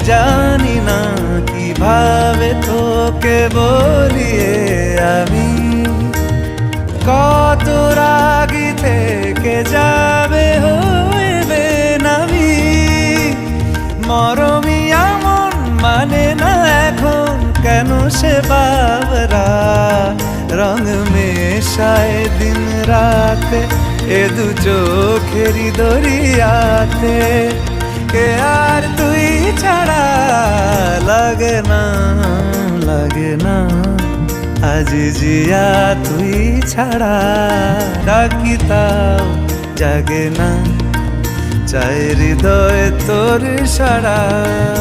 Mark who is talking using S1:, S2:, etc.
S1: জানি না কিভাবে তোকে বলিয়ে আমি কত রাগি থেকে যাবে হইবে নামি মরমি এমন মানে না এখন কেন সে বাবরা রং মেশায় দিন রাতে এ দু চোখেরি দরিয়াতে কে আর তুই ছাড়া লাগে না আজ জিয়া তুই ছাড়া ডাকি তাও জাগে না চাই হৃদয় তোর সারা।